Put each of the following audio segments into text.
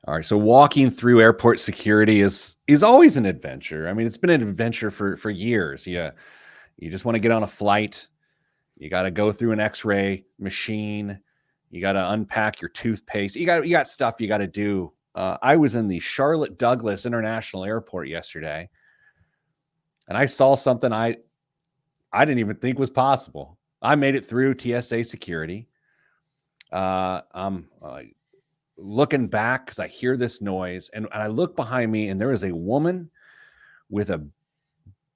All right. So walking through airport security is always an adventure. I mean, it's been an adventure for years. You just want to get on a flight. You got to go through an X-ray machine. You got to unpack your toothpaste. You got stuff you got to do. I was in the Charlotte Douglas International Airport yesterday, and I saw something I didn't even think was possible. I made it through TSA security. I'm looking back because I hear this noise, and I look behind me, and there is a woman with a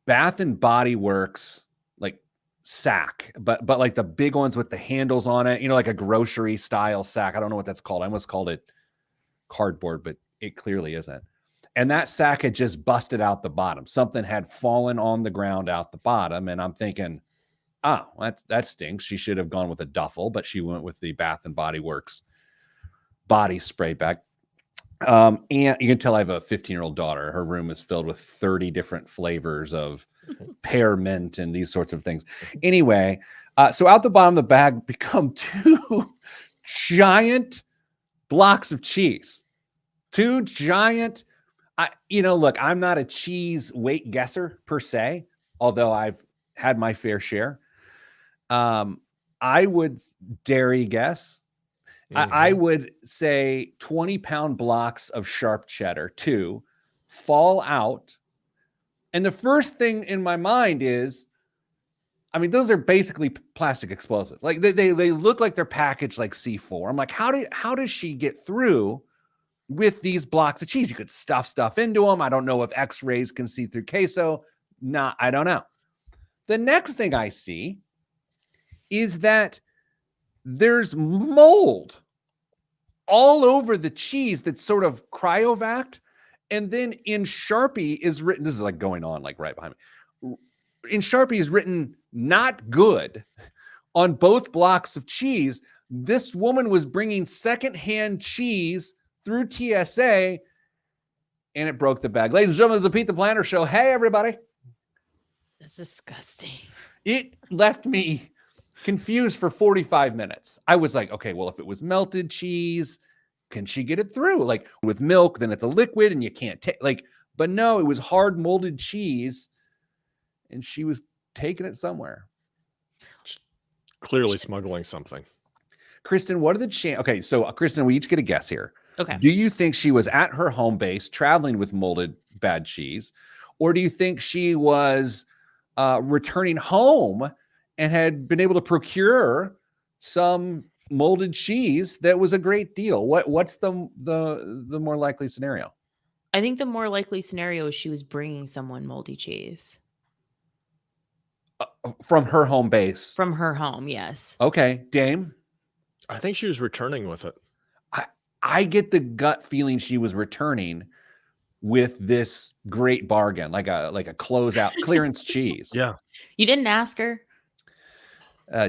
Bath and Body Works like sack, but like the big ones with the handles on it, like a grocery style sack. I don't know what that's called. I almost called it cardboard, but it clearly isn't. And that sack had just busted out the bottom. Something had fallen on the ground out the bottom, and I'm thinking, that stinks. She should have gone with a duffel, but she went with the Bath and Body Works body spray bag. And you can tell I have a 15-year-old daughter. Her room is filled with 30 different flavors of pear mint and these sorts of things. Anyway, so out the bottom of the bag become 2 giant blocks of cheese. 2 giant. Look, I'm not a cheese weight guesser per se, although I've had my fair share. I would dairy guess. I would say 20-pound blocks of sharp cheddar, 2, fall out. And the first thing in my mind is, I mean, those are basically plastic explosives. Like they look like they're packaged like C4. I'm like, how does she get through with these blocks of cheese? You could stuff into them. I don't know if X-rays can see through queso. I don't know. The next thing I see is that there's mold all over the cheese that's sort of cryovac. And then in Sharpie is written, this is like going on like right behind me. In Sharpie is written, not good, on both blocks of cheese. This woman was bringing secondhand cheese through TSA, and it broke the bag. Ladies and gentlemen, the Pete the Planner Show. Hey, everybody. That's disgusting. It left me confused for 45 minutes. I was like, okay, well, if it was melted cheese, can she get it through? Like with milk, then it's a liquid and you can't take but no, it was hard molded cheese and she was taking it somewhere. Clearly smuggling something. Kristen, what are the chances? Okay, so Kristen, we each get a guess here. Okay. Do you think she was at her home base traveling with molded bad cheese? Or do you think she was returning home and had been able to procure some molded cheese that was a great deal? What's the more likely scenario? I think the more likely scenario is she was bringing someone moldy cheese. From her home base? From her home, yes. Okay. Dame? I think she was returning with it. I get the gut feeling she was returning with this great bargain, like a closeout clearance cheese. Yeah. You didn't ask her?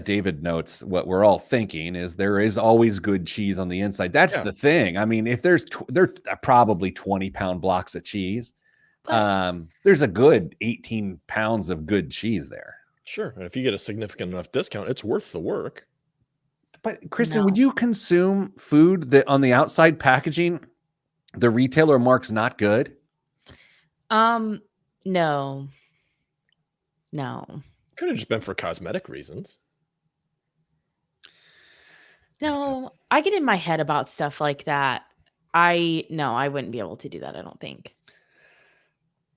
David notes what we're all thinking is there is always good cheese on the inside. That's the thing. I mean, if there's there are probably 20-pound blocks of cheese. There's a good 18 pounds of good cheese there. Sure. And if you get a significant enough discount, it's worth the work. But Kristen, would you consume food that on the outside packaging, the retailer marks not good? No. Could have just been for cosmetic reasons. No, I get in my head about stuff like that. I wouldn't be able to do that, I don't think.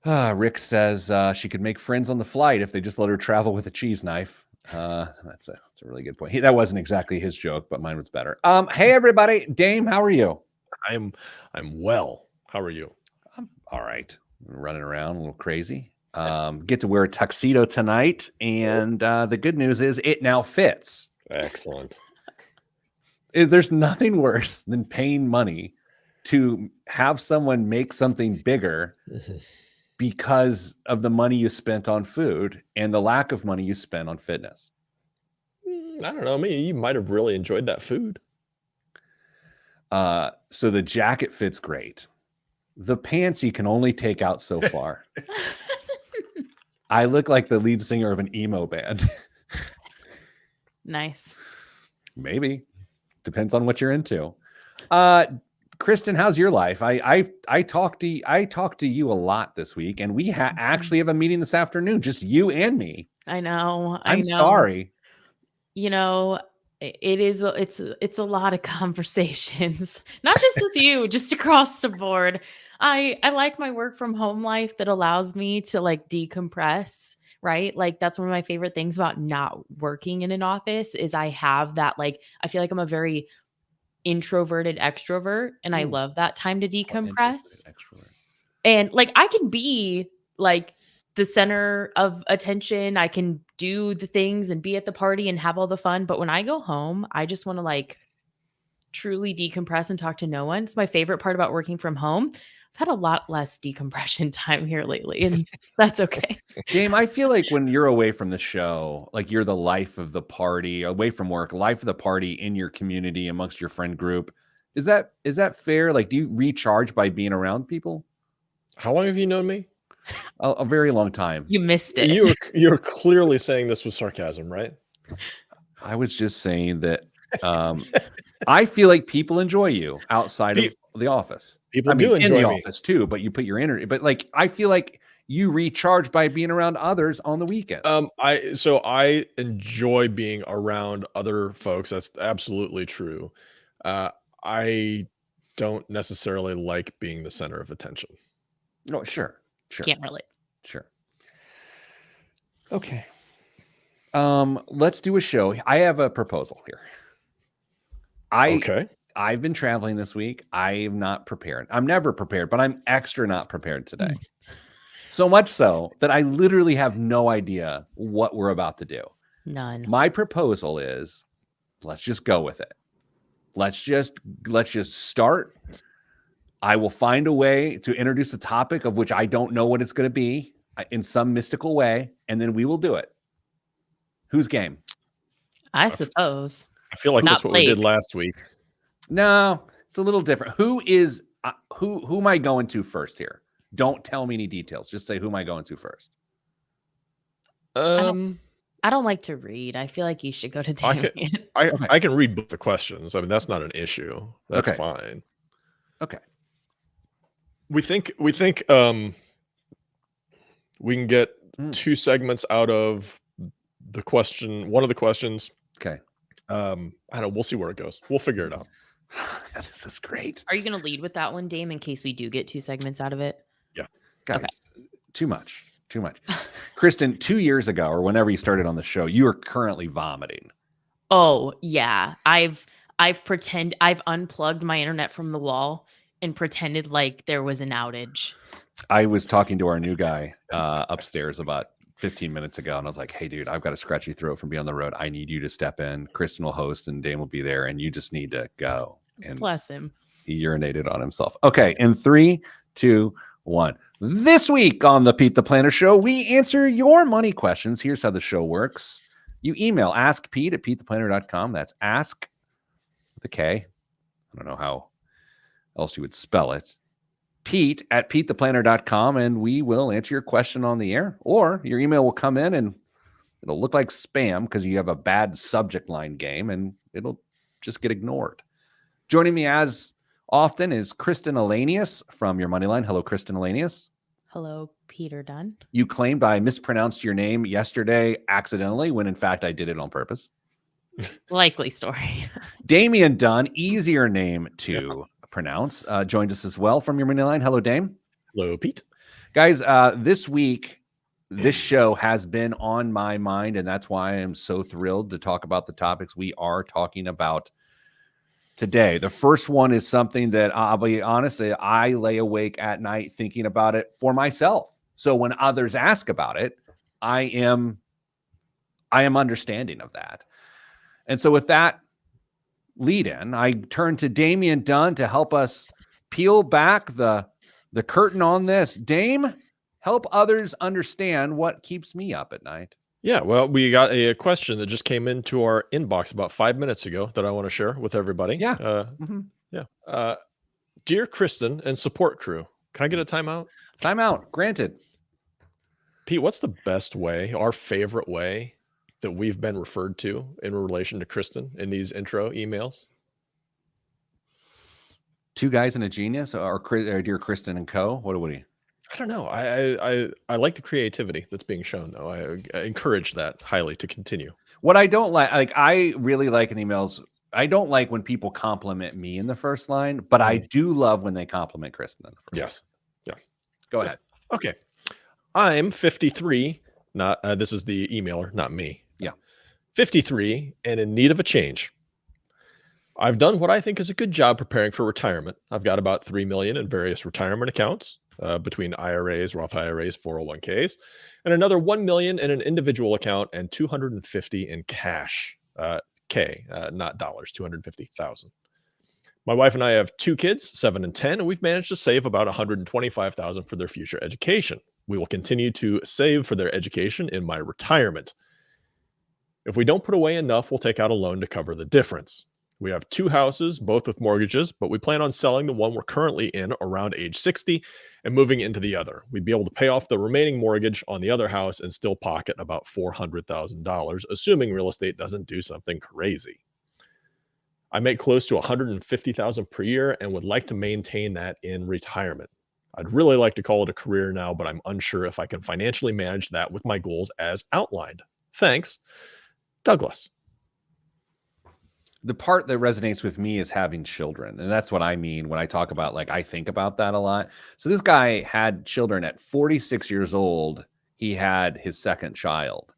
Rick says she could make friends on the flight if they just let her travel with a cheese knife. That's a really good point. That wasn't exactly his joke, but mine was better. Hey everybody, Dame, how are you? I'm well. How are you? I'm all right. I'm running around a little crazy. Get to wear a tuxedo tonight, and the good news is it now fits. Excellent. There's nothing worse than paying money to have someone make something bigger because of the money you spent on food and the lack of money you spent on fitness. I don't know. Maybe you might have really enjoyed that food. So the jacket fits great. The pants you can only take out so far. I look like the lead singer of an emo band. Nice. Maybe. Depends on what you're into. Kristen, how's your life? I talked to you a lot this week, and we actually have a meeting this afternoon, just you and me. I know. I'm sorry. You know, it's a lot of conversations, not just with you, just across the board. I like my work from home life that allows me to like decompress, right? Like that's one of my favorite things about not working in an office is I have that like I feel like I'm a very introverted extrovert and I love that time to decompress. And like I can be like the center of attention. I can do the things and be at the party and have all the fun. But when I go home, I just want to like truly decompress and talk to no one. It's my favorite part about working from home. I've had a lot less decompression time here lately, and that's okay. Dame, I feel like when you're away from the show, like you're the life of the party, away from work, life of the party in your community amongst your friend group. Is that fair? Like, do you recharge by being around people? How long have you known me? A very long time. You missed it. You're clearly saying this with sarcasm, right? I was just saying that I feel like people enjoy you outside of the office. People do enjoy in the me. office too, but you put your energy. But like, I feel like you recharge by being around others on the weekend. I enjoy being around other folks. That's absolutely true. I don't necessarily like being the center of attention. No, sure. Can't relate. Sure. Okay. Let's do a show. I have a proposal here. I've been traveling this week. I'm not prepared. I'm never prepared, but I'm extra not prepared today. So much so that I literally have no idea what we're about to do. None. My proposal is let's just go with it. Let's just start. I will find a way to introduce a topic of which I don't know what it's going to be in some mystical way, and then we will do it. Who's game? I suppose. I feel like Not that's what we did Blake. last week. No, it's a little different. Who am I going to first here? Don't tell me any details. Just say who am I going to first? I don't like to read. I feel like you should go to Damien. I can read both the questions. I mean, that's not an issue. That's fine. Okay. We think we can get 2 segments out of the question, one of the questions. Okay. I don't know. We'll see where it goes. We'll figure it out. This is great. Are you going to lead with that one, Dame, in case we do get 2 segments out of it? Yeah. Guys, too much. Kristen, 2 years ago or whenever you started on the show, you were currently vomiting. Oh, yeah. I've unplugged my internet from the wall and pretended like there was an outage. I was talking to our new guy upstairs about 15 minutes ago, and I was like, hey, dude, I've got a scratchy throat from being on the road. I need you to step in. Kristen will host, and Dame will be there, and you just need to go. And bless him. He urinated on himself. Okay, in 3, 2, 1. This week on the Pete the Planner Show, we answer your money questions. Here's how the show works. You email askpete@petetheplanner.com. That's ask with a K. I don't know how else you would spell it. Pete@petetheplanner.com, and we will answer your question on the air, or your email will come in and it'll look like spam because you have a bad subject line game, and it'll just get ignored. Joining me as often is Kristen Elanius from Your Moneyline. Hello, Kristen Elanius. Hello, Peter Dunn. You claimed I mispronounced your name yesterday accidentally, when in fact I did it on purpose. Likely story. Damian Dunn, easier name to pronounce, joined us as well from Your Moneyline. Hello, Dame. Hello, Pete. Guys, this week, this show has been on my mind, and that's why I am so thrilled to talk about the topics we are talking about today. The first one is something that I'll be honest, I lay awake at night thinking about it for myself. So when others ask about it, I am understanding of that. And so with that lead in, I turn to Damian Dunn to help us peel back the curtain on this. Dame, help others understand what keeps me up at night. Yeah, well, we got a question that just came into our inbox about 5 minutes ago that I want to share with everybody. Yeah. Dear Kristen and support crew, can I get a timeout? Timeout granted. Pete, what's the best way, our favorite way that we've been referred to in relation to Kristen in these intro emails? Two guys and a genius, or dear Kristen and Co. What do you? I don't know. I like the creativity that's being shown, though. I encourage that highly to continue. What I don't like I really like in emails. I don't like when people compliment me in the first line, but I do love when they compliment Kristen in the first line. Yes. Yeah. Go ahead. Okay. I'm 53. Not this is the emailer, not me. Yeah. 53 and in need of a change. I've done what I think is a good job preparing for retirement. I've got about 3 million in various retirement accounts between IRAs, Roth IRAs, 401ks, and another 1 million in an individual account and 250 in cash. Not dollars, 250,000. My wife and I have 2 kids, 7 and 10, and we've managed to save about 125,000 for their future education. We will continue to save for their education in my retirement. If we don't put away enough, we'll take out a loan to cover the difference. We have 2 houses, both with mortgages, but we plan on selling the one we're currently in around age 60 and moving into the other. We'd be able to pay off the remaining mortgage on the other house and still pocket about $400,000, assuming real estate doesn't do something crazy. I make close to $150,000 per year and would like to maintain that in retirement. I'd really like to call it a career now, but I'm unsure if I can financially manage that with my goals as outlined. Thanks, Douglas. The part that resonates with me is having children. And that's what I mean when I talk about, like, I think about that a lot. So this guy had children at 46 years old. He had his second child.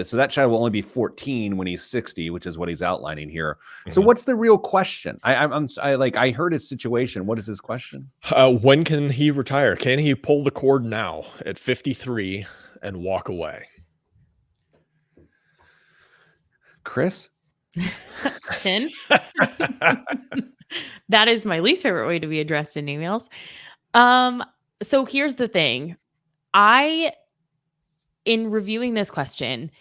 So that child will only be 14 when he's 60, which is what he's outlining here. So what's the real question? I heard his situation. What is his question? When can he retire? Can he pull the cord now at 53 and walk away? Chris? 10. That is my least favorite way to be addressed in emails. So here's the thing. In reviewing this question,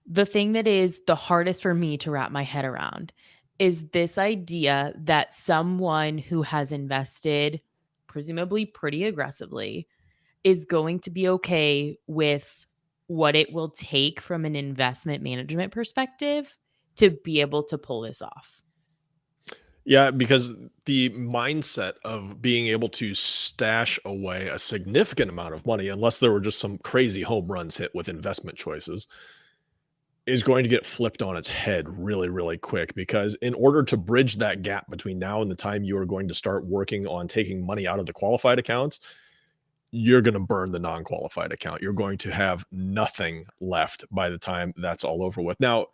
the thing that is the hardest for me to wrap my head around is this idea that someone who has invested presumably pretty aggressively is going to be okay with what it will take from an investment management perspective to be able to pull this off. Yeah, because the mindset of being able to stash away a significant amount of money, unless there were just some crazy home runs hit with investment choices, is going to get flipped on its head really, really quick. Because in order to bridge that gap between now and the time you are going to start working on taking money out of the qualified accounts, you're going to burn the non-qualified account. You're going to have nothing left by the time that's all over with. Now,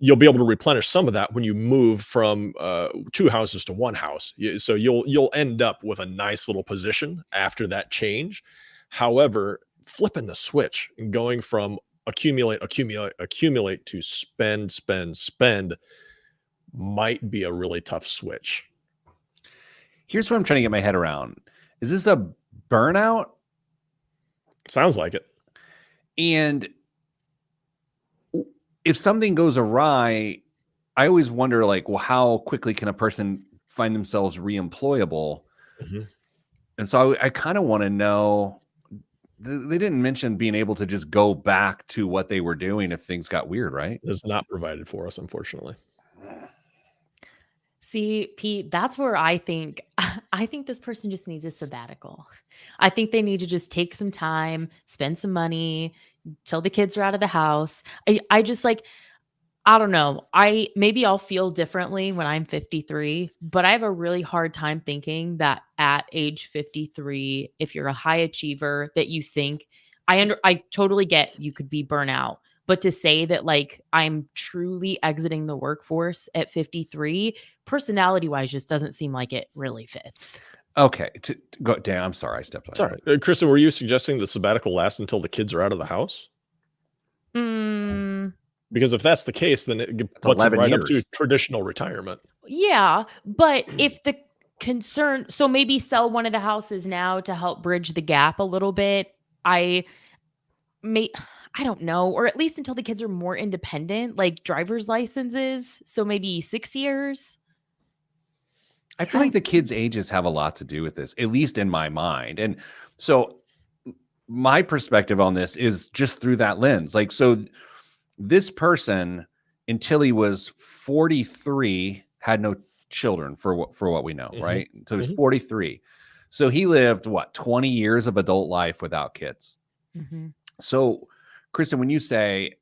you'll be able to replenish some of that when you move from 2 houses to 1 house. So you'll end up with a nice little position after that change. However, flipping the switch and going from accumulate to spend might be a really tough switch. Here's what I'm trying to get my head around. Is this a burnout? Sounds like it. And if something goes awry, I always wonder, like, well, how quickly can a person find themselves reemployable? And so I kind of want to know, they didn't mention being able to just go back to what they were doing if things got weird, right? It's not provided for us, unfortunately. See, Pete, that's where I think this person just needs a sabbatical. I think they need to just take some time, spend some money till the kids are out of the house. I just like, I don't know. Maybe I'll feel differently when I'm 53, but I have a really hard time thinking that at age 53, if you're a high achiever, that you think I totally get you could be burnout, but to say that like I'm truly exiting the workforce at 53, personality wise, just doesn't seem like it really fits. Okay, go Dan. I'm sorry, I stepped on. Sorry, Kristen, were you suggesting the sabbatical lasts until the kids are out of the house? Because if that's the case, then it puts it right up to traditional retirement. Yeah, but if the concern, so maybe sell one of the houses now to help bridge the gap a little bit. I don't know, or at least until the kids are more independent, like driver's licenses. So maybe 6 years. I feel like the kids' ages have a lot to do with this, at least in my mind. And so my perspective on this is just through that lens. Like, so this person, until he was 43, had no children for what we know, Mhm. right? So he's Mhm. 43. So he lived 20 years of adult life without kids. Hmm. So, Kristen, when you say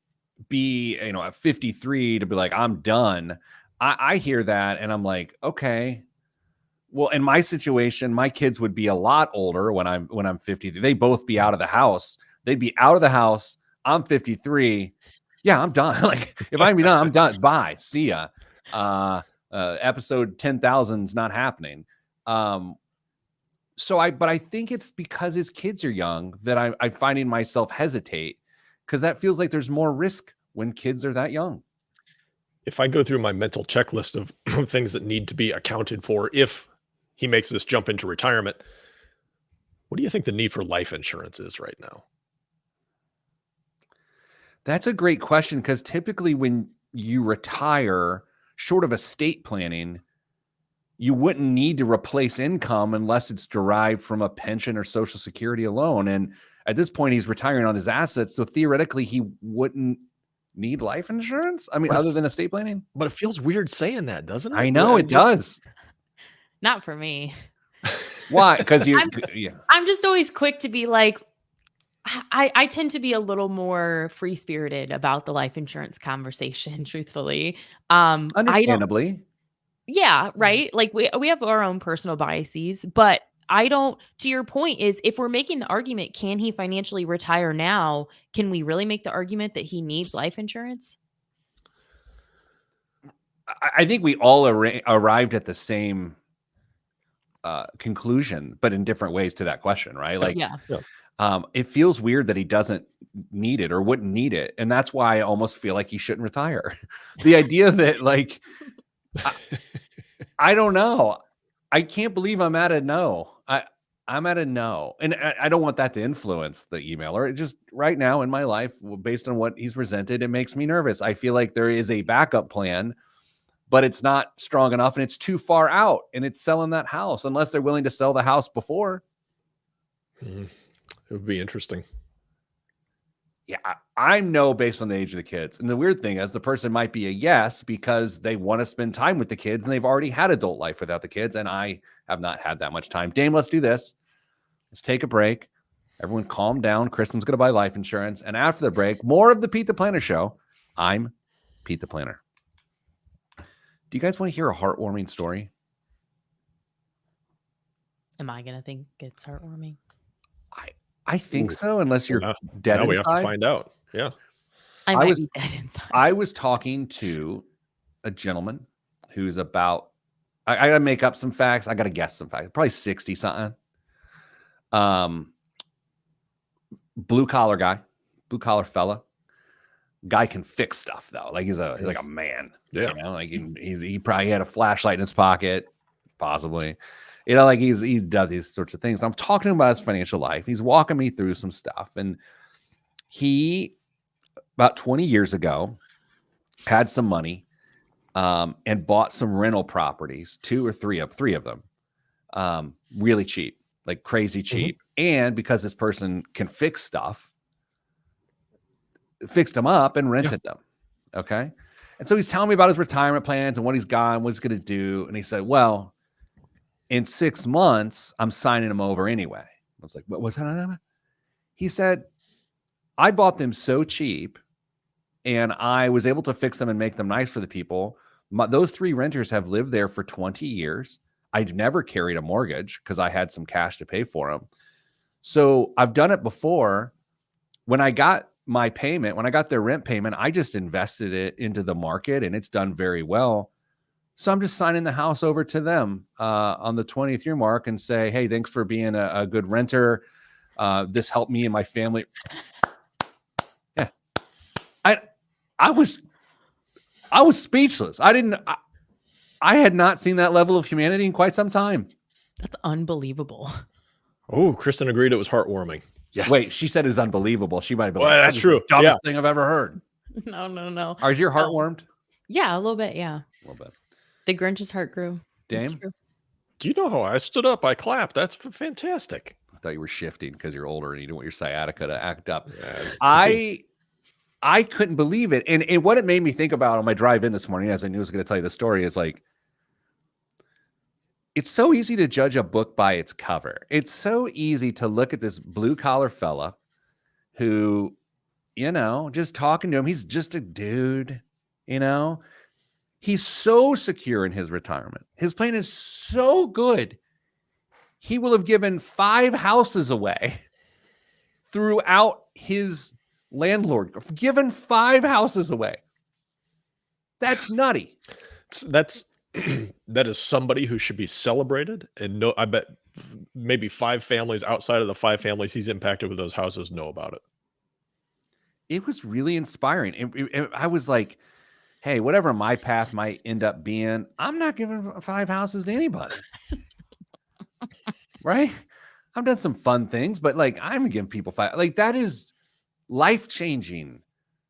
be, at 53 to be like, I'm done, I hear that and I'm like, okay. Well, in my situation, my kids would be a lot older when I'm 50. They'd both be out of the house. They'd be out of the house. I'm 53. Yeah, I'm done. Like if I can be done, I'm done. Bye. See ya. Episode 10,000 is not happening. But I think it's because his kids are young that I'm finding myself hesitate because that feels like there's more risk when kids are that young. If I go through my mental checklist of things that need to be accounted for if he makes this jump into retirement, what do you think the need for life insurance is right now? That's a great question because typically when you retire, short of estate planning, you wouldn't need to replace income unless it's derived from a pension or Social Security alone. And at this point, he's retiring on his assets. So theoretically, he wouldn't need life insurance. I mean, But other than estate planning. But it feels weird saying that, doesn't it? I know it does. Not for me. Why? Because I'm just always quick to be like, I tend to be a little more free spirited about the life insurance conversation, truthfully. I don't, understandably. yeah, right. Like we have our own personal biases, but I don't, to your point is if we're making the argument, can he financially retire now? Can we really make the argument that he needs life insurance? I think we all arrived at the same conclusion, but in different ways to that question, right? Like, Yeah. it feels weird that he doesn't need it or wouldn't need it. And that's why I almost feel like he shouldn't retire. The idea that like, I don't know. I can't believe I'm at a no. I'm at a no. And I don't want that to influence the emailer. It just right now in my life, based on what he's presented, it makes me nervous. I feel like there is a backup plan, but it's not strong enough and it's too far out and it's selling that house unless they're willing to sell the house before. It would be interesting. Yeah, I know based on the age of the kids. And the weird thing is the person might be a yes because they want to spend time with the kids and they've already had adult life without the kids. And I have not had that much time. Dame, let's do this. Let's take a break. Everyone calm down. Kristen's going to buy life insurance. And after the break, more of the Pete the Planner show. I'm Pete the Planner. Do you guys want to hear a heartwarming story? Am I going to think it's heartwarming? I think so, unless you're dead now inside. We have to find out. Yeah. I might be dead inside. I was talking to a gentleman who's about, I got to make up some facts. I got to guess some facts. Probably 60 something. Blue collar fella. Guy can fix stuff though. Like he's like a man. Yeah. You know, like he probably had a flashlight in his pocket, possibly. You know, like he's done these sorts of things. I'm talking to him about his financial life. He's walking me through some stuff. And he, about 20 years ago, had some money and bought some rental properties, three of them, really cheap, like crazy cheap. Mm-hmm. And because this person can fix stuff, fixed them up and rented them. Okay. And so he's telling me about his retirement plans and what he's got and what he's going to do. And he said, well, in 6 months, I'm signing them over anyway. I was like, what's that? He said, I bought them so cheap and I was able to fix them and make them nice for the people. Those 3 renters have lived there for 20 years. I've never carried a mortgage because I had some cash to pay for them. So I've done it before. When I got my payment, when I got their rent payment, I just invested it into the market and it's done very well. So I'm just signing the house over to them on the 20th year mark and say, hey, thanks for being a good renter. This helped me and my family. Yeah. I was speechless. I had not seen that level of humanity in quite some time. That's unbelievable. Oh, Kristen agreed it was heartwarming. Yes. Wait, she said it was unbelievable. She might have been well, that's true. The dumbest thing I've ever heard. No. Is your heart warmed? Yeah, a little bit. Yeah. A little bit. The Grinch's heart grew. Dame? Do you know how I stood up? I clapped. That's fantastic. I thought you were shifting because you're older and you don't want your sciatica to act up. Yeah, I couldn't believe it. And what it made me think about on my drive in this morning, as I knew I was going to tell you the story, is like, it's so easy to judge a book by its cover. It's so easy to look at this blue collar fella who, just talking to him, he's just a dude, he's so secure in his retirement. His plan is so good. He will have given 5 houses away throughout his landlord, given 5 houses away. That's nutty. That is somebody who should be celebrated. And I bet maybe 5 families outside of the 5 families he's impacted with those houses know about it. It was really inspiring. I was like, hey, whatever my path might end up being, I'm not giving 5 houses to anybody. Right? I've done some fun things, but I'm giving people 5. That is life-changing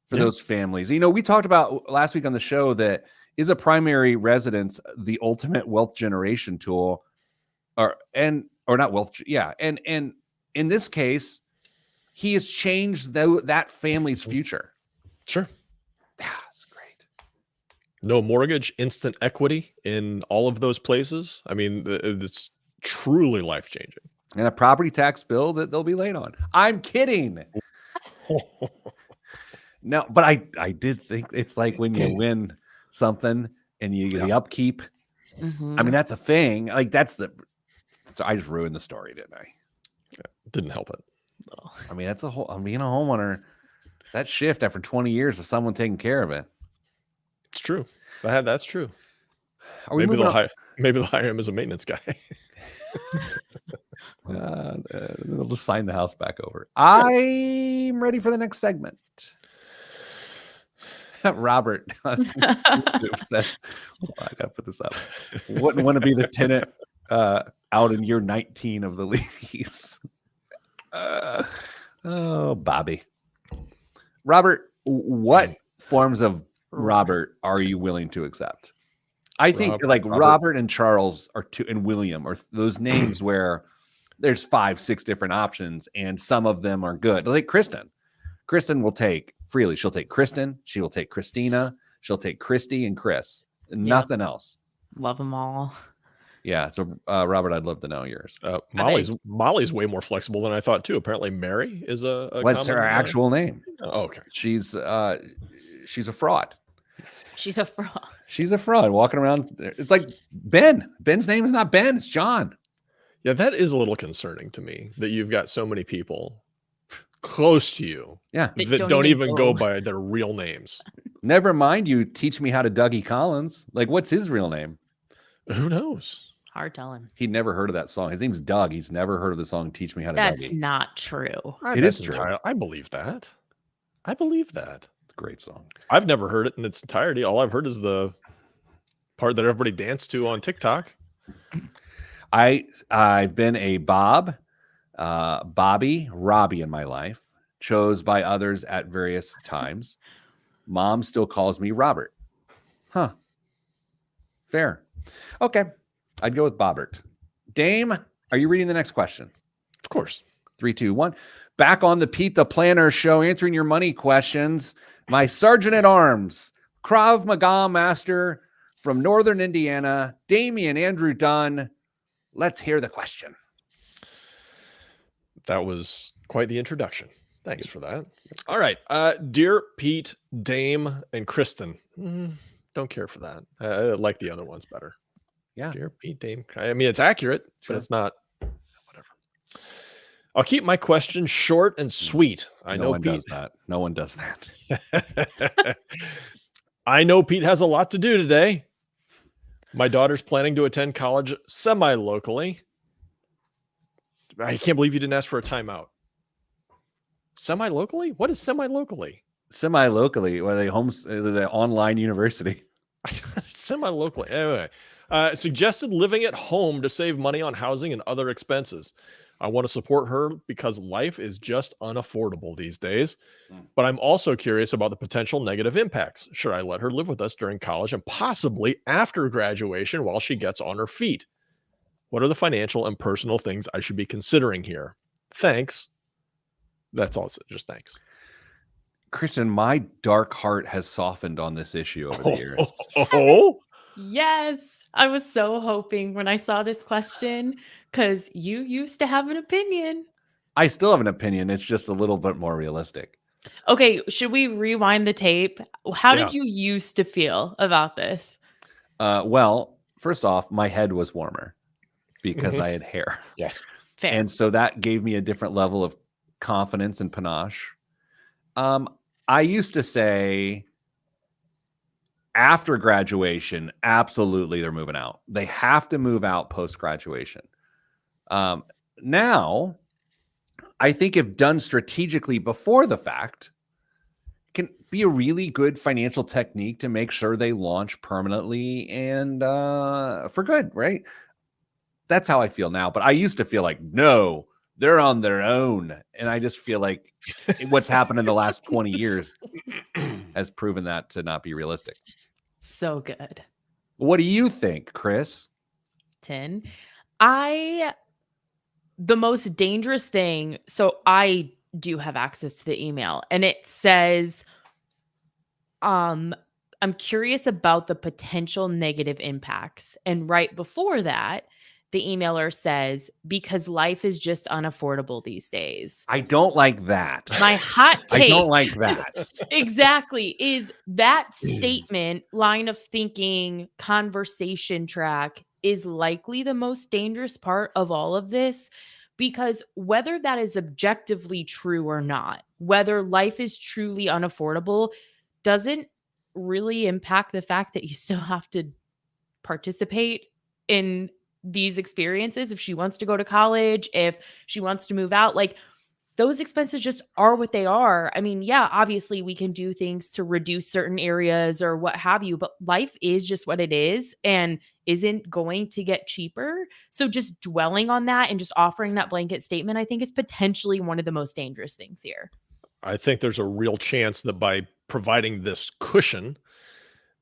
for those families. We talked about last week on the show that is a primary residence the ultimate wealth generation tool, or not wealth, yeah. And in this case, he has changed that family's future. Sure. That's great. No mortgage, instant equity in all of those places. I mean, it's truly life-changing. And a property tax bill that they'll be late on. I'm kidding. No, but I did think it's like when you win something and you get the upkeep. Mhm. I mean, that's the thing. So I just ruined the story, didn't I? Yeah, didn't help it. I mean, that's being a homeowner, that shift after 20 years of someone taking care of it. It's true. That's true. Are we Maybe moving they'll hire him as a maintenance guy. they'll just sign the house back over. I'm ready for the next segment. Robert, oops, I gotta put this up. Wouldn't want to be the tenant out in year 19 of the lease. Bobby. Robert, what forms of Robert are you willing to accept? I think Robert and Charles are two, and William are those names where there's 5-6 different options, and some of them are good. Like Kristen. Kristen will take freely. She'll take Kristen. She will take Christina. She'll take Christy and Chris. Nothing else. Love them all. Yeah. So, Robert, I'd love to know yours. Molly's way more flexible than I thought too. Apparently, Mary is a What's her actual name? Oh, okay. She's a fraud. She's a fraud. She's a fraud walking around. It's like Ben. Ben's name is not Ben. It's John. Yeah, that is a little concerning to me that you've got so many people close to you that don't even go by their real names. Never mind, you teach me how to Dougie Collins. What's his real name? Who knows? Hard telling. He'd never heard of that song. His name's Doug. He's never heard of the song Teach Me How to That's Dougie. not true. It is true. I believe that. It's a great song. I've never heard it in its entirety. All I've heard is the part that everybody danced to on TikTok. I've been a Bobby, Robbie in my life, chose by others at various times. Mom still calls me Robert. Huh. Fair. Okay. I'd go with Bobbert. Dame, are you reading the next question? Of course. 3, 2, 1. Back on the Pete the Planner show, answering your money questions. My Sergeant at Arms, Krav Maga master from Northern Indiana, Damian Andrew Dunn. Let's hear the question. That was quite the introduction. Thanks for that. All right. Dear Pete, Dame, and Kristen. Don't care for that. I like the other ones better. Yeah. Dear Pete, Dame. I mean, it's accurate, but it's not. Whatever. I'll keep my question short and sweet. No one does that. No one does that. I know Pete has a lot to do today. My daughter's planning to attend college semi-locally. I can't believe you didn't ask for a timeout. Semi-locally? What is semi-locally? Semi-locally, or the online university. Semi-locally. Anyway, suggested living at home to save money on housing and other expenses. I want to support her because life is just unaffordable these days. But I'm also curious about the potential negative impacts. Should I let her live with us during college and possibly after graduation while she gets on her feet? What are the financial and personal things I should be considering here? Thanks. That's all it said. Just thanks. Kristen, my dark heart has softened on this issue over the years. Oh, Yes. I was so hoping when I saw this question because you used to have an opinion. I still have an opinion. It's just a little bit more realistic. Okay, should we rewind the tape? How Yeah. did you used to feel about this? Well, first off, my head was warmer because Mhm. I had hair. Yes. Fair. And so that gave me a different level of confidence and panache. I used to say after graduation, absolutely they're moving out. They have to move out post graduation. Now, I think if done strategically before the fact, can be a really good financial technique to make sure they launch permanently and for good, right? That's how I feel now. But I used to feel like, no, they're on their own. And I just feel like what's happened in the last 20 years has proven that to not be realistic. So good. What do you think, Chris? 10. The most dangerous thing, so I do have access to the email and it says, I'm curious about the potential negative impacts. And right before that, the emailer says, because life is just unaffordable these days. I don't like that. My hot I take don't like that. exactly is that statement, line of thinking, conversation track is likely the most dangerous part of all of this, because whether that is objectively true or not, whether life is truly unaffordable doesn't really impact the fact that you still have to participate in these experiences. If she wants to go to college, if she wants to move out, like those expenses just are what they are. I mean, yeah, obviously we can do things to reduce certain areas or what have you, but life is just what it is and isn't going to get cheaper. So just dwelling on that and just offering that blanket statement, I think is potentially one of the most dangerous things here. I think there's a real chance that by providing this cushion,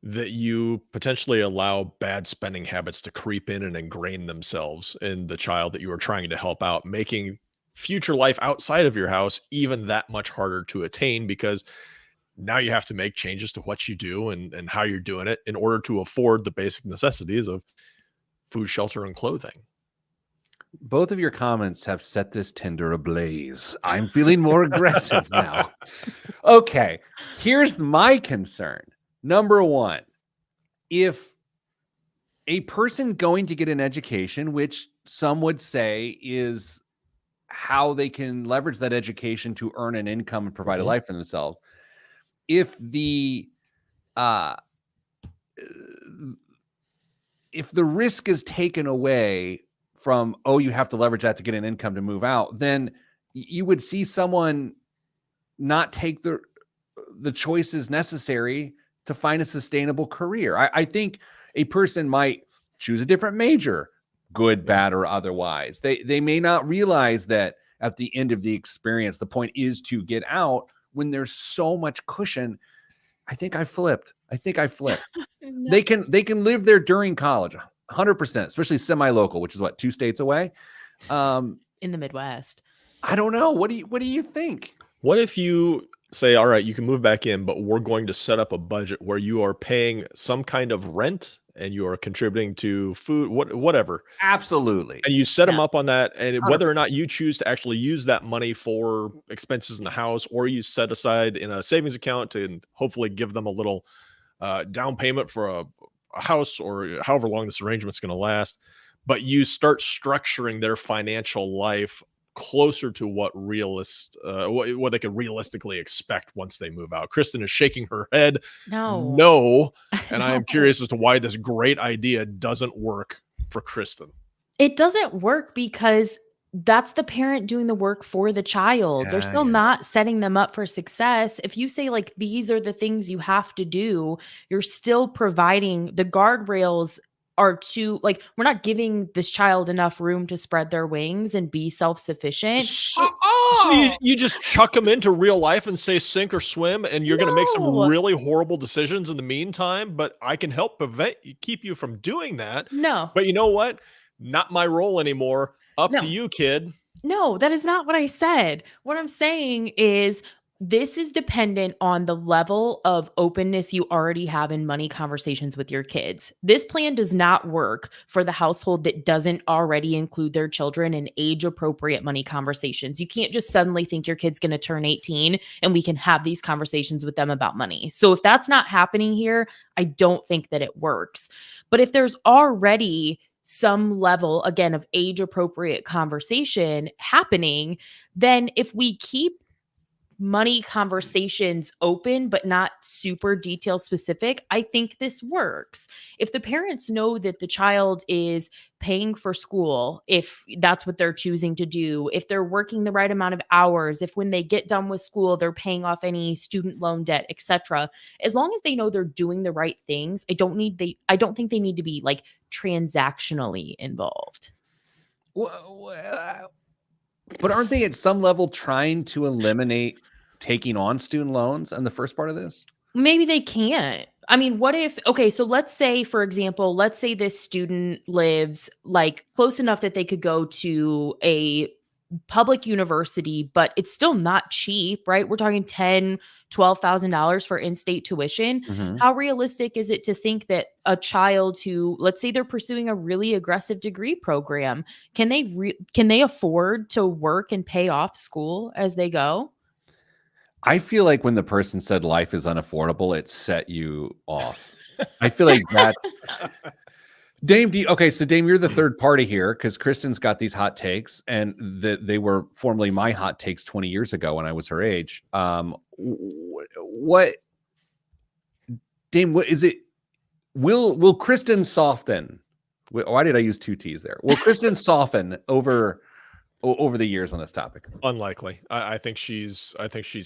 that you potentially allow bad spending habits to creep in and ingrain themselves in the child that you are trying to help out, making future life outside of your house even that much harder to attain because now you have to make changes to what you do and how you're doing it in order to afford the basic necessities of food, shelter, and clothing. Both of your comments have set this Tinder ablaze. I'm feeling more aggressive now. Okay, here's my concern. Number one, if a person going to get an education, which some would say is how they can leverage that education to earn an income and provide a Mhm. life for themselves, if the uh, if the risk is taken away from, oh, you have to leverage that to get an income to move out, then you would see someone not take the choices necessary to find a sustainable career. I think a person might choose a different major, good, bad, or otherwise. They may not realize that at the end of the experience, the point is to get out when there's so much cushion. I think I flipped. No. They can live there during college, 100%, especially semi-local, which is what, 2 states away. In the Midwest. I don't know. What do you think? What if you say, all right, you can move back in, but we're going to set up a budget where you are paying some kind of rent and you are contributing to food, whatever, Absolutely. and you set them Yeah. up on that, and 100%. whether or not you choose to actually use that money for expenses in the house, or you set aside in a savings account to hopefully give them a little down payment for a house or however long this arrangement's going to last, but you start structuring their financial life closer to what what they could realistically expect once they move out. Kristen is shaking her head no, and I am No. curious as to why this great idea doesn't work for Kristen. It doesn't work because that's the parent doing the work for the child. They're Yeah, still yeah. not setting them up for success. If you say, like, these are the things you have to do, you're still providing the guardrails are to, like, we're not giving this child enough room to spread their wings and be self-sufficient. So you just chuck them into real life and say sink or swim, and you're going to make some No. really horrible decisions in the meantime, but I can help keep you from doing that. No. But you know what? Not my role anymore. Up No. to you, kid. No, that is not what I said. What I'm saying is this is dependent on the level of openness you already have in money conversations with your kids. This plan does not work for the household that doesn't already include their children in age appropriate money conversations. You can't just suddenly think your kid's going to turn 18 and we can have these conversations with them about money. So if that's not happening here, I don't think that it works. But if there's already some level, again, of age appropriate conversation happening, then if we keep money conversations open but not super detail specific, I think this works. If the parents know that the child is paying for school, if that's what they're choosing to do, if they're working the right amount of hours, if when they get done with school they're paying off any student loan debt, etc., as long as they know they're doing the right things, I don't think they need to be like transactionally involved. But aren't they at some level trying to eliminate taking on student loans in the first part of this? Maybe they can't. I mean, what if, okay, so let's say, for example, let's say this student lives like close enough that they could go to a public university, but it's still not cheap, right? We're talking $10,000-$12,000 for in-state tuition. Mhm. How realistic is it to think that a child who, let's say they're pursuing a really aggressive degree program, can they afford to work and pay off school as they go? I feel like when the person said life is unaffordable, it set you off. I feel like that. Dame, so Dame, you're the third party here because Kristen's got these hot takes, and they were formerly my hot takes 20 years ago when I was her age. What, Dame? What is it? Will Kristen soften? Why did I use two T's there? Will Kristen soften over the years on this topic? Unlikely. I think she's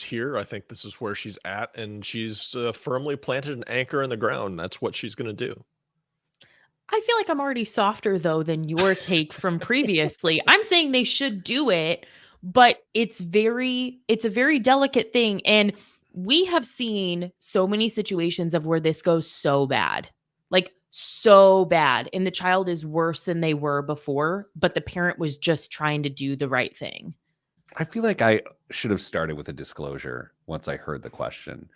here. I think this is where she's at, and she's firmly planted an anchor in the ground. That's what she's going to do. I feel like I'm already softer though than your take from previously. I'm saying they should do it, but it's a very delicate thing. And we have seen so many situations of where this goes so bad, like so bad. And the child is worse than they were before, but the parent was just trying to do the right thing. I feel like I should have started with a disclosure once I heard the question.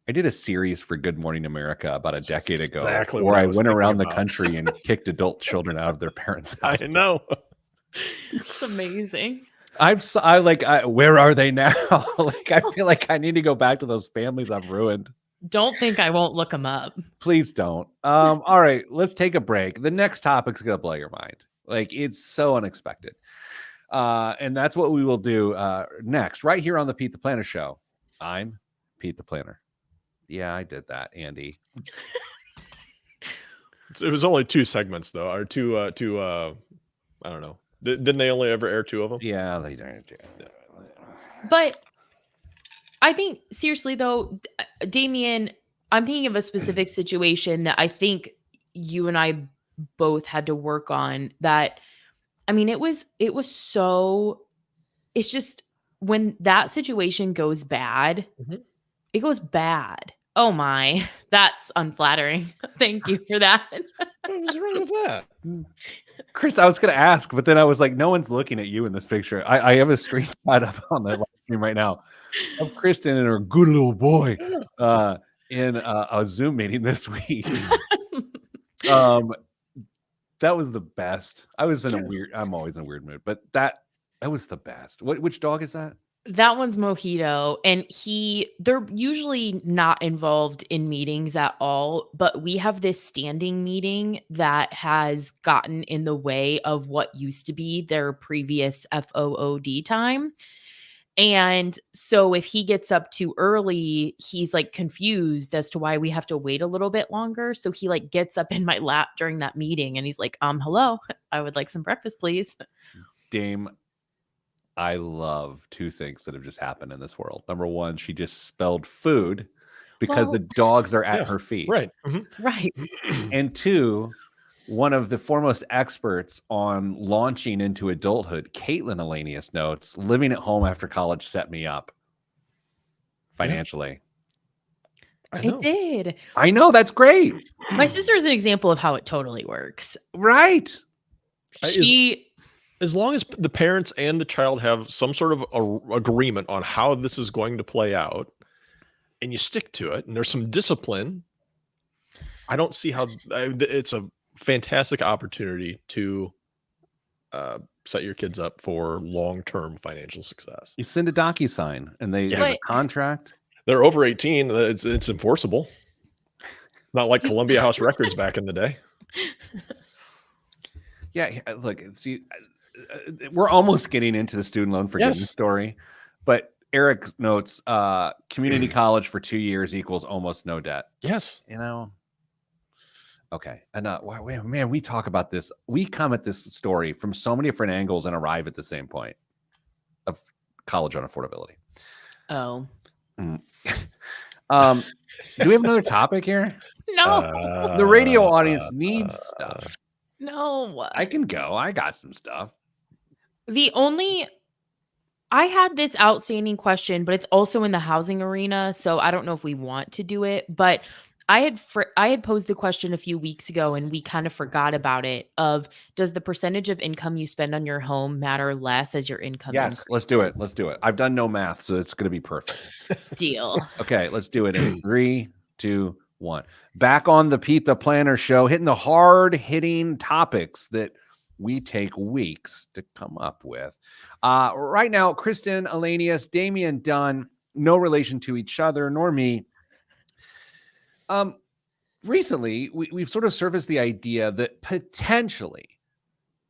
I did a series for Good Morning America about a decade ago exactly where what I I was went thinking around the about. country and kicked adult children out of their parents' house. I know. It's amazing. Where are they now? Like, I feel like I need to go back to those families I've ruined. Don't think I won't look them up. Please don't. All right, let's take a break. The next topic's gonna blow your mind. Like, it's so unexpected. And that's what we will do next, right here on the Pete the Planner Show. I'm Pete the Planner. Yeah, I did that, Andy. It was only 2 segments though, or two. I don't know. Didn't they only ever air 2 of them? Yeah, they don't. But I think seriously though, Damien, I'm thinking of a specific situation that I think you and I both had to work on. That, I mean, it's just when that situation goes bad, Mhm. it goes bad. Oh my, that's unflattering. Thank you for that. What was wrong with that? Chris, I was going to ask, but then I was like, no one's looking at you in this picture. I have a screenshot up on the live stream right now of Kristen and her good little boy in a Zoom meeting this week. That was the best. I'm always in a weird mood, but that was the best. Which dog is that? That one's Mojito, and they're usually not involved in meetings at all, but we have this standing meeting that has gotten in the way of what used to be their previous FOOD time. And so if he gets up too early, he's like confused as to why we have to wait a little bit longer. So he like gets up in my lap during that meeting and he's like, hello, I would like some breakfast, please. Dame, I love 2 things that have just happened in this world. Number 1, she just spelled food because the dogs are at her feet. Right. Mhm. Right. And 2, one of the foremost experts on launching into adulthood, Caitlin Elanius, notes, living at home after college set me up financially. I know. It did. I know, that's great. My sister is an example of how it totally works. Right. She As long as the parents and the child have some sort of agreement on how this is going to play out, and you stick to it, and there's some discipline, I don't see how it's a fantastic opportunity to set your kids up for long-term financial success. You send a DocuSign and there's a But- contract. They're over 18. It's enforceable. Not like Columbia House Records back in the day. Yeah, look, see, we're almost getting into the student loan forgiveness Yes. story, but Eric notes community college for 2 years equals almost no debt. Yes. You know, okay, enough. Man, we talk about this. We come at this story from so many different angles and arrive at the same point of college unaffordability. Oh Do we have another topic here? no, The radio audience needs stuff. no. I can go. I got some stuff. I had this outstanding question, but it's also in the housing arena, so I don't know if we want to do it. But I had posed the question a few weeks ago, and we kind of forgot about it. Of does the percentage of income you spend on your home matter less as your income? Yes, let's do it. Let's do it. I've done no math, so it's going to be perfect. Deal. Okay, let's do it in 3, 2, 1. Back on the Pete the Planner show, hitting the hard-hitting topics that we take weeks to come up with. Right now, Kristen Alanius, Damian Dunn, no relation to each other nor me. Recently, we've sort of surfaced the idea that potentially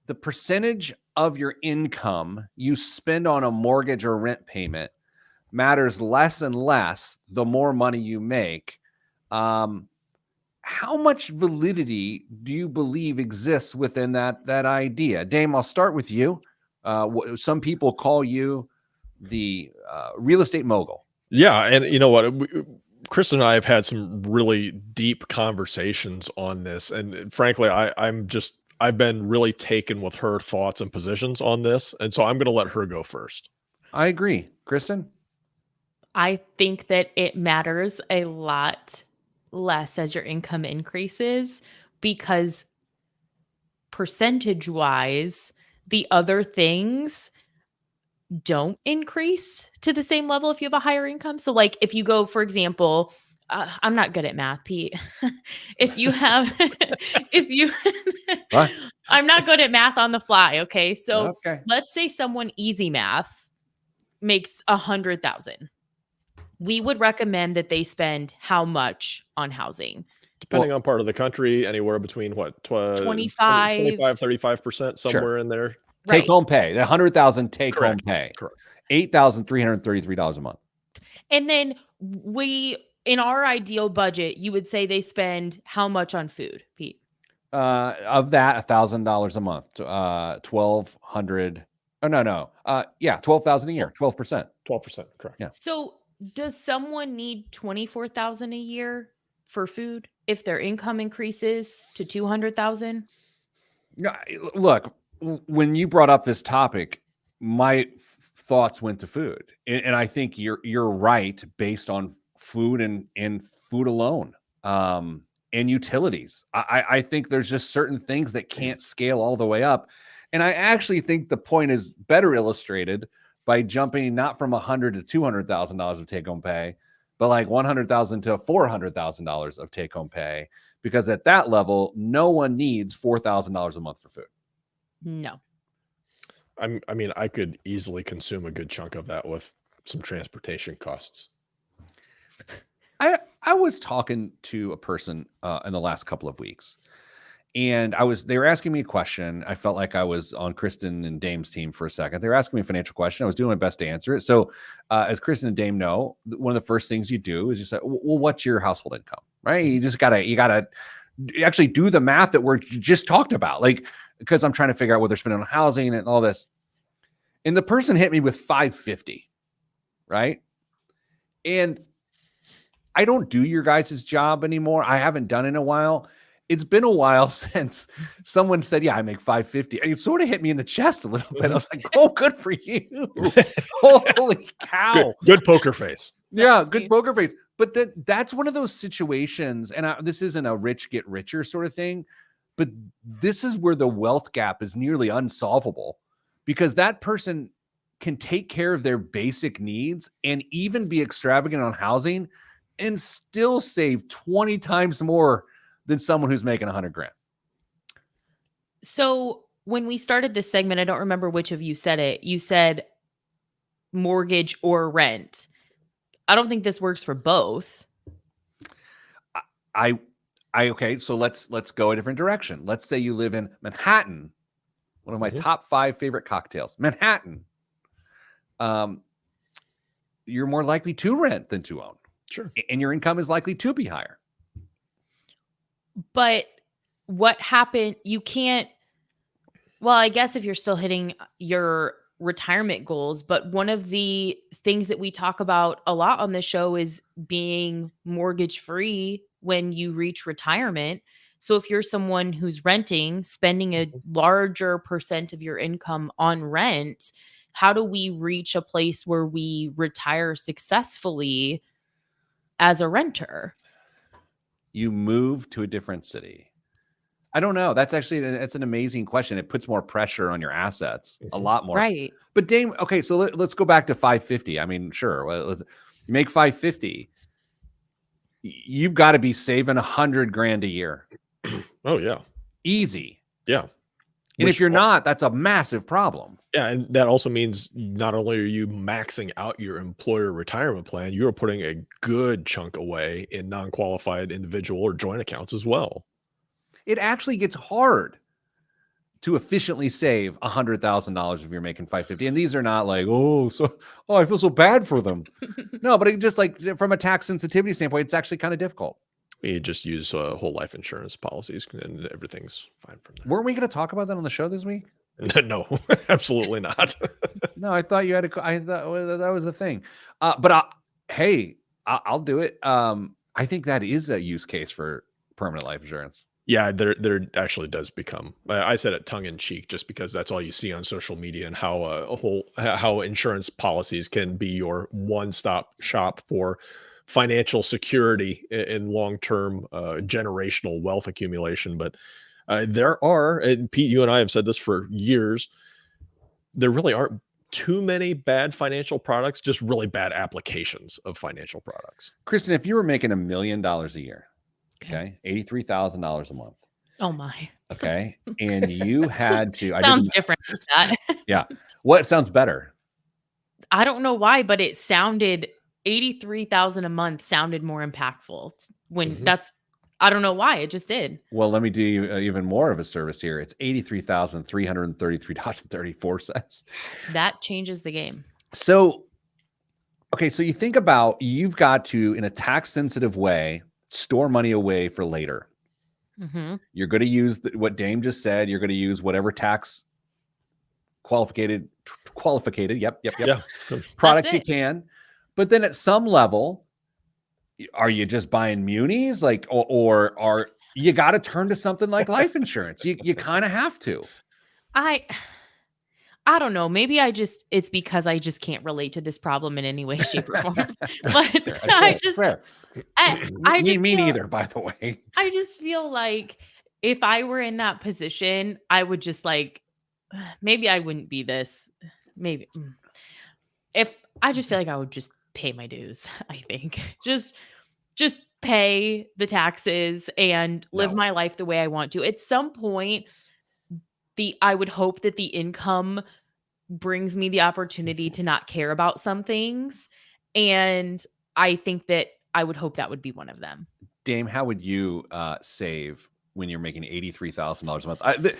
the percentage of your income you spend on a mortgage or rent payment matters less and less the more money you make. How much validity do you believe exists within that idea? Dame, I'll start with you. Some people call you the real estate mogul. Yeah, and you know what? Chris and I have had some really deep conversations on this, and frankly, I've been really taken with her thoughts and positions on this, and so I'm going to let her go first. I agree. Kristen? I think that it matters a lot less as your income increases, because percentage wise, the other things don't increase to the same level if you have a higher income. So like if you go, for example, I'm not good at math, Pete. if you have, What? I'm not good at math on the fly. Okay. So Okay. let's say someone easy math makes 100,000. We would recommend that they spend how much on housing? Depending on part of the country, anywhere between what 25, 35%, somewhere in there. Take Right. home pay. The 100,000 take home Correct. pay. Correct. $8,333 a month. And then in our ideal budget, you would say they spend how much on food, Pete? Of that, $1,000 a month. 1,200. Oh no. Yeah, 12,000 a year. 12%. 12%. Correct. Yeah. So does someone need 24,000 a year for food if their income increases to 200,000? No, look, when you brought up this topic, my thoughts went to food, and I think you're right based on food and food alone, and utilities. I think there's just certain things that can't scale all the way up, and I actually think the point is better illustrated by jumping not from $100,000 to $200,000 of take home pay, but like $100,000 to $400,000 of take home pay, because at that level, no one needs $4,000 a month for food. No. I mean, I could easily consume a good chunk of that with some transportation costs. I was talking to a person in the last couple of weeks, and they were asking me a question. I felt like I was on Kristen and Dame's team for a second. They were asking me a financial question. I was doing my best to answer it. So as Kristen and Dame know, one of the first things you do is you say, well, what's your household income, right? You gotta actually do the math that we're just talked about. Like, because I'm trying to figure out what they're spending on housing and all this. And the person hit me with $550, right? And I don't do your guys' job anymore. I haven't done it in a while. It's been a while since someone said, yeah, I make $550. And it sort of hit me in the chest a little bit. I was like, oh, good for you. Holy cow. Good poker face. Yeah, good poker face. But that's one of those situations, and this isn't a rich get richer sort of thing, but this is where the wealth gap is nearly unsolvable, because that person can take care of their basic needs and even be extravagant on housing and still save 20 times more than someone who's making 100 grand. So when we started this segment, I don't remember which of you said it. You said mortgage or rent. I don't think this works for both. Okay, so let's go a different direction. Let's say you live in Manhattan, one of my top 5 favorite cocktails, Manhattan. You're more likely to rent than to own. Sure. And your income is likely to be higher. But what happened? You can't. Well, I guess if you're still hitting your retirement goals, but one of the things that we talk about a lot on this show is being mortgage free when you reach retirement. So if you're someone who's renting, spending a larger percent of your income on rent, how do we reach a place where we retire successfully as a renter? You move to a different city. I don't know. That's an amazing question. It puts more pressure on your assets, a lot more. Right. But Dame, okay, so let's go back to 550. I mean, sure. You make 550. You've got to be saving 100 grand a year. Oh yeah. Easy. Yeah. And if you're not, that's a massive problem. Yeah, and that also means not only are you maxing out your employer retirement plan, you're putting a good chunk away in non-qualified individual or joint accounts as well. It actually gets hard to efficiently save $100,000 if you're making 550. And these are not like, I feel so bad for them. No, but it just like from a tax sensitivity standpoint, it's actually kind of difficult. You just use whole life insurance policies and everything's fine from there. Weren't we going to talk about that on the show this week? No, absolutely not. No, I thought you had I thought that was a thing. But I'll do it. I think that is a use case for permanent life insurance. Yeah, there actually does become. I said it tongue in cheek, just because that's all you see on social media, and how insurance policies can be your one-stop shop for financial security and long-term generational wealth accumulation. But there are, and Pete, you and I have said this for years, there really aren't too many bad financial products, just really bad applications of financial products. Kristen, if you were making $1 million a year, okay, $83,000 a month. Oh my. Okay. And you had to. Sounds different than that. Yeah. What sounds better? I don't know why, but it sounded 83,000 a month sounded more impactful when I don't know why, it just did. Well, let me do you even more of a service here. It's $83,333.34. That changes the game. So, okay, so you think about, you've got to, in a tax sensitive way, store money away for later. You're going to use what Dame just said. You're going to use whatever tax qualified. Yep. Yeah. Products you can. But then at some level, are you just buying munis? Like, or are you got to turn to something like life insurance? You kind of have to. I don't know. Maybe it's because I just can't relate to this problem in any way, shape, or form. But Me neither, by the way. I just feel like if I were in that position, I would just like, maybe I wouldn't be this. Maybe if I just feel like I would just pay my dues. I think just pay the taxes and live my life the way I want to. At some point, I would hope that the income brings me the opportunity to not care about some things. And I think that I would hope that would be one of them. Dame, how would you save when you're making $83,000 a month? By the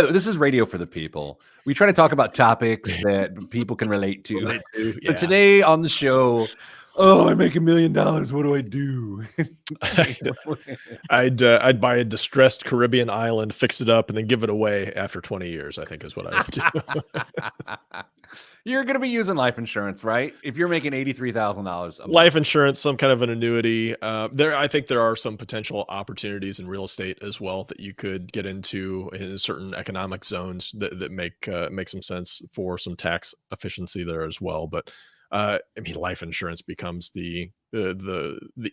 way, this is radio for the people. We try to talk about topics that people can relate to. So today on the show, I make $1 million. What do I do? I'd buy a distressed Caribbean island, fix it up, and then give it away after 20 years, I think is what I would do. You're going to be using life insurance, right? If you're making $83,000 a month. Life insurance, some kind of an annuity. I think there are some potential opportunities in real estate as well that you could get into in certain economic zones that make some sense for some tax efficiency there as well. But I mean, life insurance becomes the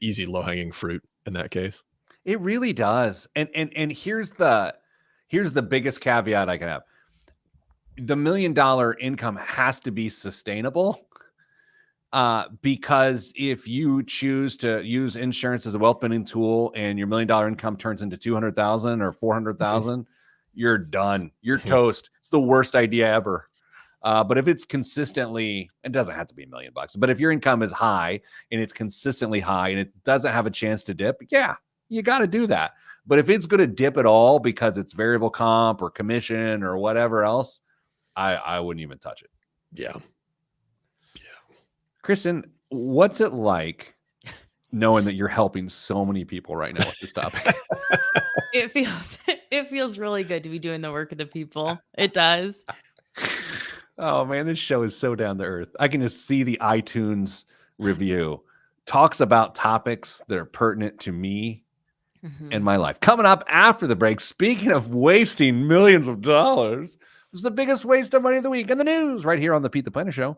easy low-hanging fruit in that case. It really does. And here's the biggest caveat I can have. the $1 million income has to be sustainable. Because if you choose to use insurance as a wealth building tool and your $1 million income turns into 200,000 or 400,000, you're done. You're toast. It's the worst idea ever. But if it's consistently, it doesn't have to be $1 million, but if your income is high and it's consistently high and it doesn't have a chance to dip, yeah, you got to do that. But if it's going to dip at all because it's variable comp or commission or whatever else, I wouldn't even touch it. Yeah. Kristen, what's it like knowing that you're helping so many people right now with this topic? It feels really good to be doing the work of the people. It does. Oh man, this show is so down to earth. I can just see the iTunes review. Talks about topics that are pertinent to me and my life. Coming up after the break, speaking of wasting millions of dollars, this is the biggest waste of money of the week in the news right here on the Pete the Planner Show.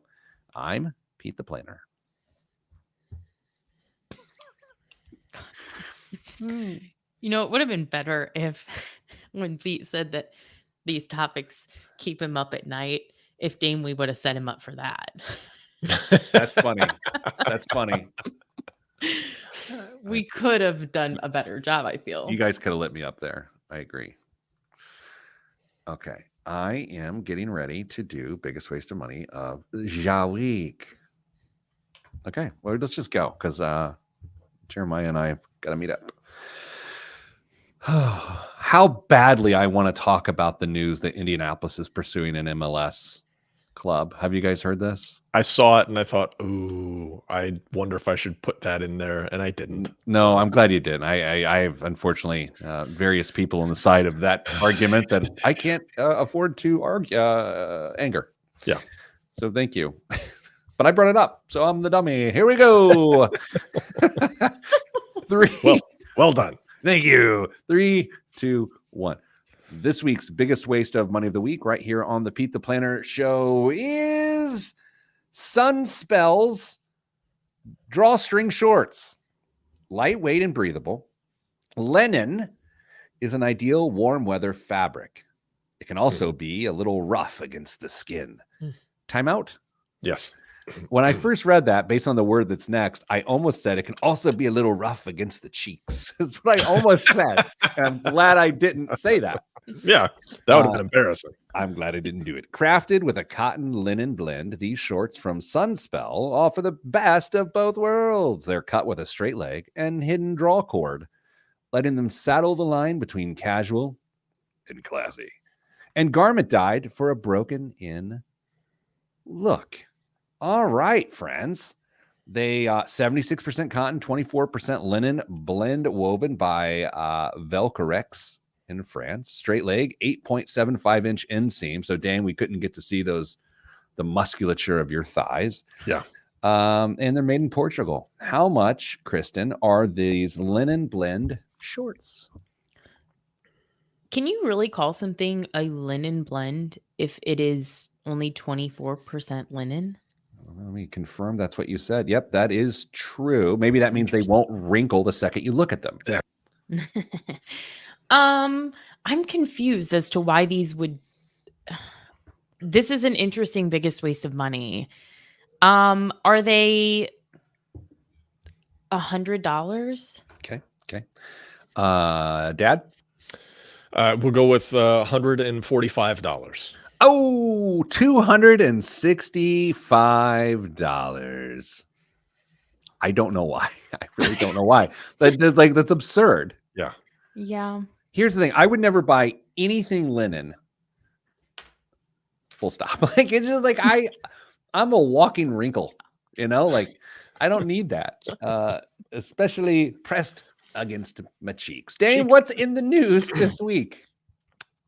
I'm Pete the Planner. You know, it would have been better if when Pete said that these topics keep him up at night, if Damewee would have set him up for that. That's funny. That's funny. We could have done a better job, I feel. You guys could have lit me up there. I agree. Okay. I am getting ready to do biggest waste of money of the week. Okay. Well, let's just go because Jeremiah and I got to meet up. How badly I want to talk about the news that Indianapolis is pursuing an MLS club. Have you guys heard this? I saw it and I thought, ooh, I wonder if I should put that in there, and I didn't. No, I'm glad you did. I have unfortunately various people on the side of that argument that I can't afford to argue anger. Yeah. So thank you. But I brought it up, so I'm the dummy. Here we go. Well done. Thank you. 3, 2, 1. This week's biggest waste of money of the week right here on the Pete the Planner Show is Sunspell's drawstring shorts. Lightweight and breathable. Linen is an ideal warm weather fabric. It can also be a little rough against the skin. Timeout? Yes. When I first read that, based on the word that's next, I almost said it can also be a little rough against the cheeks. That's what I almost said. And I'm glad I didn't say that. Yeah, that would have been embarrassing. I'm glad I didn't do it. Crafted with a cotton linen blend, these shorts from Sunspell offer the best of both worlds. They're cut with a straight leg and hidden draw cord, letting them saddle the line between casual and classy. And garment dyed for a broken-in look. All right, friends. They 76% cotton, 24% linen, blend woven by Velcorex in France. Straight leg, 8.75-inch inseam. So, Dan, we couldn't get to see the musculature of your thighs. Yeah. And they're made in Portugal. How much, Kristen, are these linen blend shorts? Can you really call something a linen blend if it is only 24% linen? Let me confirm that's what you said. Yep, that is true. Maybe that means they won't wrinkle the second you look at them. Yeah. I'm confused as to why these would. This is an interesting biggest waste of money. Are they $100? Okay. Dad? We'll go with $145. Oh, $265. I don't know why. I really don't know why. That's absurd. Yeah. Yeah. Here's the thing. I would never buy anything linen. Full stop. Like it's just like I'm a walking wrinkle, like I don't need that. Especially pressed against my cheeks. Dane, what's in the news this week?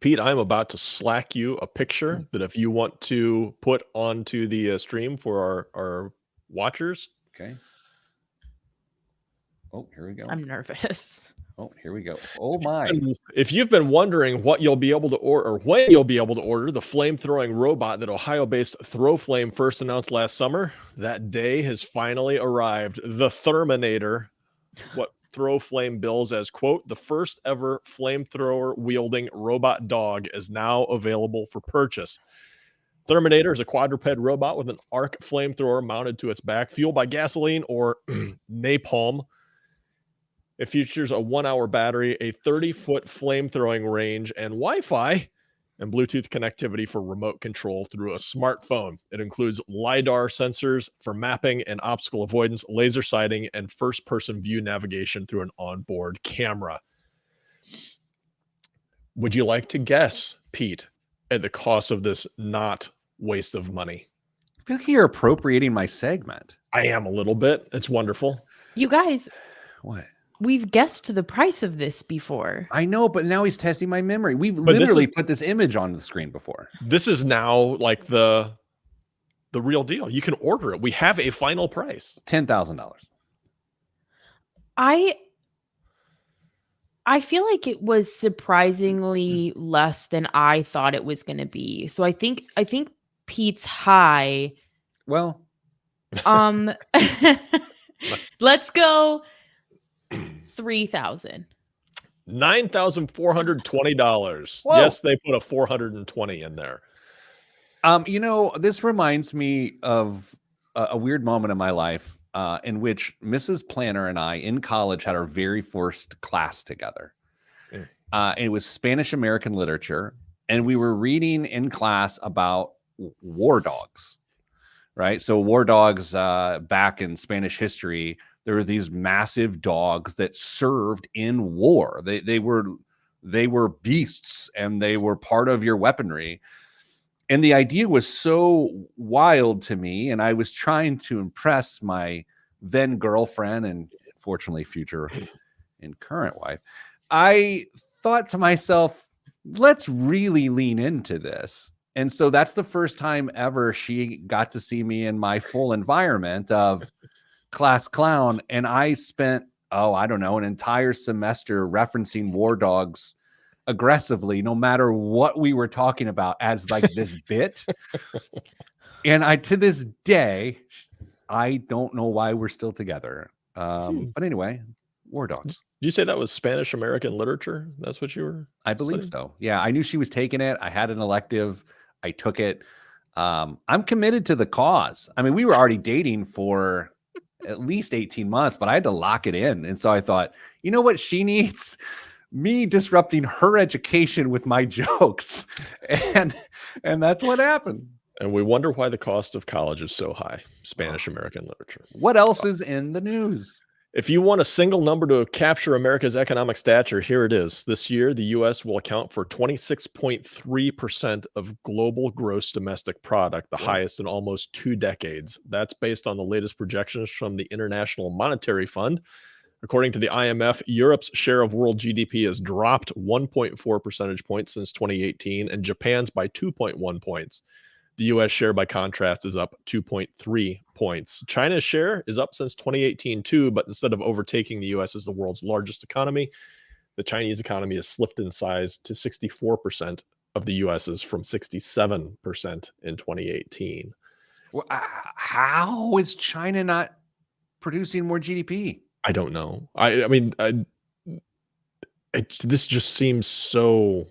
Pete, I'm about to slack you a picture that if you want to put onto the stream for our watchers. Okay. Oh, here we go. I'm nervous. Oh, here we go. Oh my. If you've been wondering what you'll be able to order or when you'll be able to order the flame-throwing robot that Ohio-based ThrowFlame first announced last summer, that day has finally arrived. The Therminator, what ThrowFlame bills as, quote, the first ever flamethrower wielding robot dog, is now available for purchase. Therminator is a quadruped robot with an arc flamethrower mounted to its back, fueled by gasoline or napalm. It features a 1-hour battery, a 30-foot flamethrowing range, and Wi-Fi and Bluetooth connectivity for remote control through a smartphone. It includes LiDAR sensors for mapping and obstacle avoidance, laser sighting, and first-person view navigation through an onboard camera. Would you like to guess, Pete, at the cost of this not waste of money? I feel like you're appropriating my segment. I am a little bit. It's wonderful. You guys, What? we've guessed the price of this before. I know, but now he's testing my memory. We've But this literally is- put this image on the screen before. This is now like the real deal. You can order it. We have a final price. $10,000. I feel like it was surprisingly less than I thought it was going to be. So I think Pete's high. Well, Let's go 3,000. $9,420. Whoa. Yes, they put a 420 in there. this reminds me of a weird moment in my life in which Mrs. Planner and I in college had our very first class together. Mm. And it was Spanish American literature. And we were reading in class about war dogs, right? So war dogs back in Spanish history, there were these massive dogs that served in war. They were beasts and they were part of your weaponry. And the idea was so wild to me. And I was trying to impress my then girlfriend and fortunately future and current wife. I thought to myself, let's really lean into this. And so that's the first time ever she got to see me in my full environment of class clown. And I spent, I don't know, an entire semester referencing war dogs aggressively, no matter what we were talking about, as like this bit. And to this day, I don't know why we're still together. But anyway, war dogs. Did you say that was Spanish American literature? That's what you were? I believe studying? so. Yeah, I knew she was taking it. I had an elective. I took it. I'm committed to the cause. I mean, we were already dating for at least 18 months, but I had to lock it in. And so I thought, you know what she needs? Me disrupting her education with my jokes. And that's what happened. And we wonder why the cost of college is so high. Spanish American literature. What else is in the news? If you want a single number to capture America's economic stature, here it is. This year, the U.S. will account for 26.3% of global gross domestic product, the highest in almost 2 decades. That's based on the latest projections from the International Monetary Fund. According to the IMF, Europe's share of world GDP has dropped 1.4 percentage points since 2018, and Japan's by 2.1 points. The U.S. share, by contrast, is up 2.3 points. China's share is up since 2018 too, but instead of overtaking the U.S. as the world's largest economy, the Chinese economy has slipped in size to 64% of the U.S.'s from 67% in 2018. Well, how is China not producing more GDP? I don't know. I mean, this just seems so...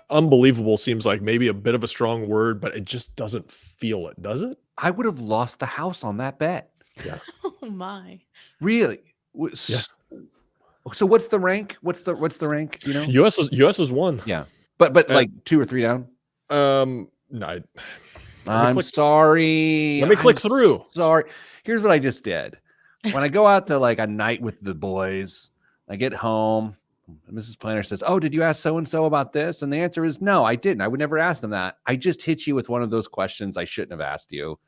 unbelievable seems like maybe a bit of a strong word, but it just doesn't feel it, does it? I would have lost the house on that bet. Yeah. Oh my. Really? Yeah. So what's the rank? What's the rank? You know? U.S. is one. Yeah. But like 2 or 3 down. No, I'm sorry. Let me click through. Sorry. Here's what I just did. When I go out to like a night with the boys, I get home. Mrs. Planner says, "Oh, did you ask so-and-so about this?" And the answer is no, I didn't. I would never ask them that. I just hit you with one of those questions I shouldn't have asked you.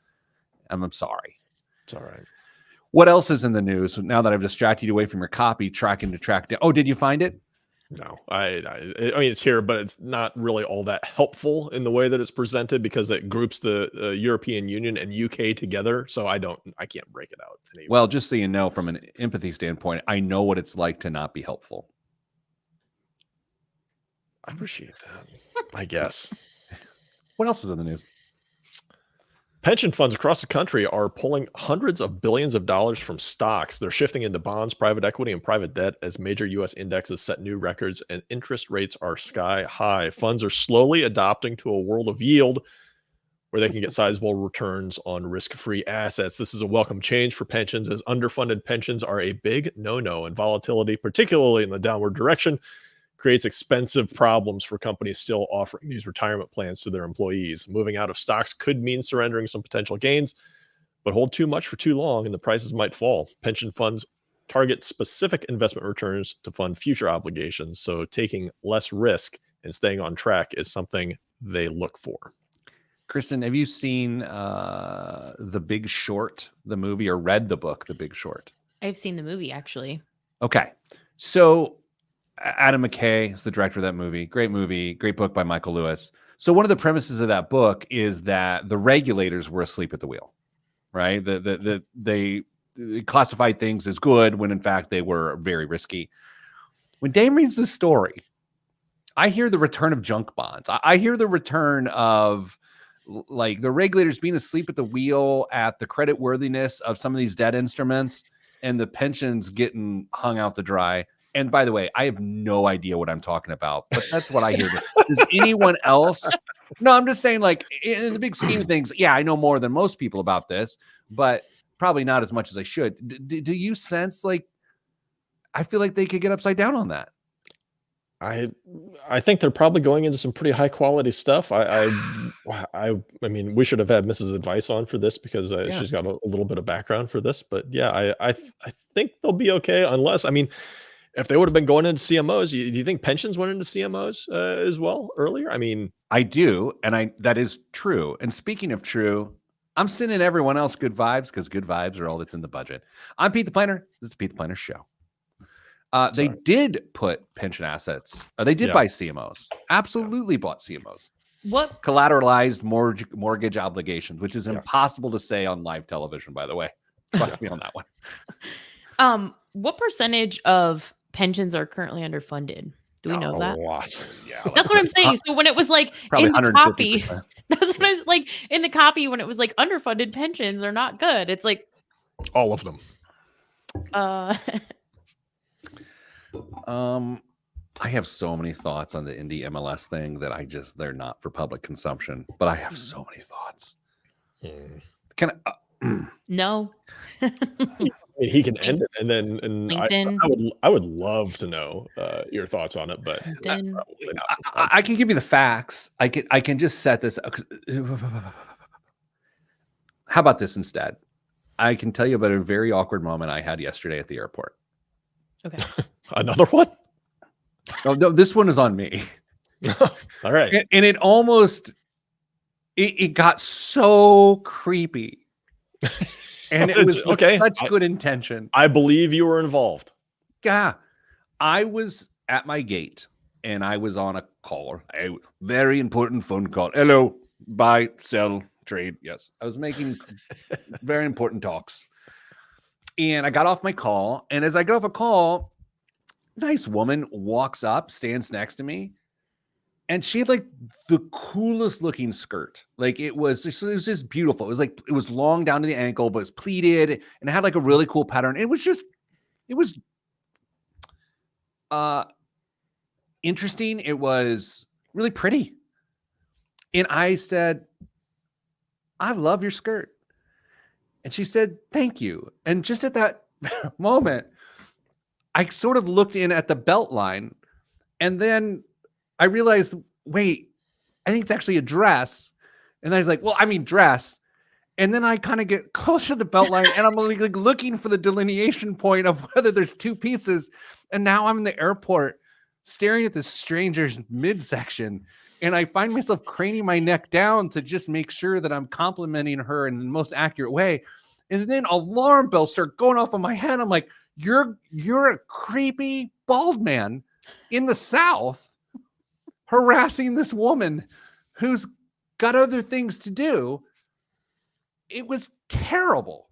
I'm sorry. It's all right. What else is in the news now that I've distracted you away from your copy, trying to track down? Oh, did you find it? No, I mean, it's here, but it's not really all that helpful in the way that it's presented because it groups the European Union and UK together. So I can't break it out. Anyway. Well, just so you know, from an empathy standpoint, I know what it's like to not be helpful. I appreciate that, I guess. What else is in the news? Pension funds across the country are pulling hundreds of billions of dollars from stocks. They're shifting into bonds, private equity, and private debt as major U.S. indexes set new records and interest rates are sky high. Funds are slowly adopting to a world of yield where they can get sizable returns on risk-free assets. This is a welcome change for pensions, as underfunded pensions are a big no-no, and volatility, particularly in the downward direction, creates expensive problems for companies still offering these retirement plans to their employees. Moving out of stocks could mean surrendering some potential gains, but hold too much for too long and the prices might fall. Pension funds target specific investment returns to fund future obligations, so taking less risk and staying on track is something they look for. Kristen, have you seen The Big Short, the movie, or read the book, The Big Short? I've seen the movie, actually. Okay. So Adam McKay is the director of that movie. Great movie, great book by Michael Lewis. So one of the premises of that book is that the regulators were asleep at the wheel, right? They classified things as good when in fact they were very risky. When Dame reads this story, I hear the return of junk bonds. I hear the return of like the regulators being asleep at the wheel at the credit worthiness of some of these debt instruments and the pensions getting hung out to dry. And by the way, I have no idea what I'm talking about, but that's what I hear. Does anyone else? No, I'm just saying, like, in the big scheme of things, yeah, I know more than most people about this, but probably not as much as I should. Do you sense, like, I feel like they could get upside down on that? I think they're probably going into some pretty high quality stuff. I mean, we should have had Mrs. Advice on for this because Yeah. she's got a little bit of background for this. But yeah, I think they'll be okay unless, I mean, if they would have been going into CMOs, do you think pensions went into CMOs as well earlier? I mean, I do, and that is true. And speaking of true, I'm sending everyone else good vibes because good vibes are all that's in the budget. I'm Pete the Planner. This is Pete the Planner Show. They Sorry. did put pension assets. They did Yeah. buy CMOs. Absolutely bought CMOs. What Collateralized mortgage obligations, which is Yeah. impossible to say on live television, by the way. Trust me on that one. what percentage of pensions are currently underfunded? Do we know a that? lot. Yeah, That's what I'm saying. So when it was like probably in the copy, 150%. that's what I was like in the copy when it was like underfunded pensions are not good. It's like All of them. I have so many thoughts on the indie MLS thing that they're not for public consumption, but I have so many thoughts. Hmm. Can I, no. I mean, he can end it, and then LinkedIn. I would love to know your thoughts on it, but that's LinkedIn. probably not. I can give you the facts. I can just set this up. How about this instead? I can tell you about a very awkward moment I had yesterday at the airport. Okay. Another one. Oh, no, this one is on me. All right. And it almost it got so creepy. And it was with okay. such good intention. I believe you were involved. Yeah. I was at my gate and I was on a call, a very important phone call. Hello, buy, sell, trade. Yes. I was making very important talks. And I got off my call. And as I got off a call, nice woman walks up, stands next to me. And she had like the coolest looking skirt. Like it was just beautiful. It was long down to the ankle, but it was pleated and it had like a really cool pattern. It was interesting. It was really pretty. And I said, I love your skirt. And she said, thank you. And just at that moment, I sort of looked in at the belt line and then I realized, wait, I think it's actually a dress. And then I was like, well, I mean dress. And then I kind of get closer to the belt line and I'm like looking for the delineation point of whether there's two pieces. And now I'm in the airport staring at this stranger's midsection. And I find myself craning my neck down to just make sure that I'm complimenting her in the most accurate way. And then alarm bells start going off in my head. I'm like, you're a creepy bald man in the South harassing this woman who's got other things to do. It was terrible.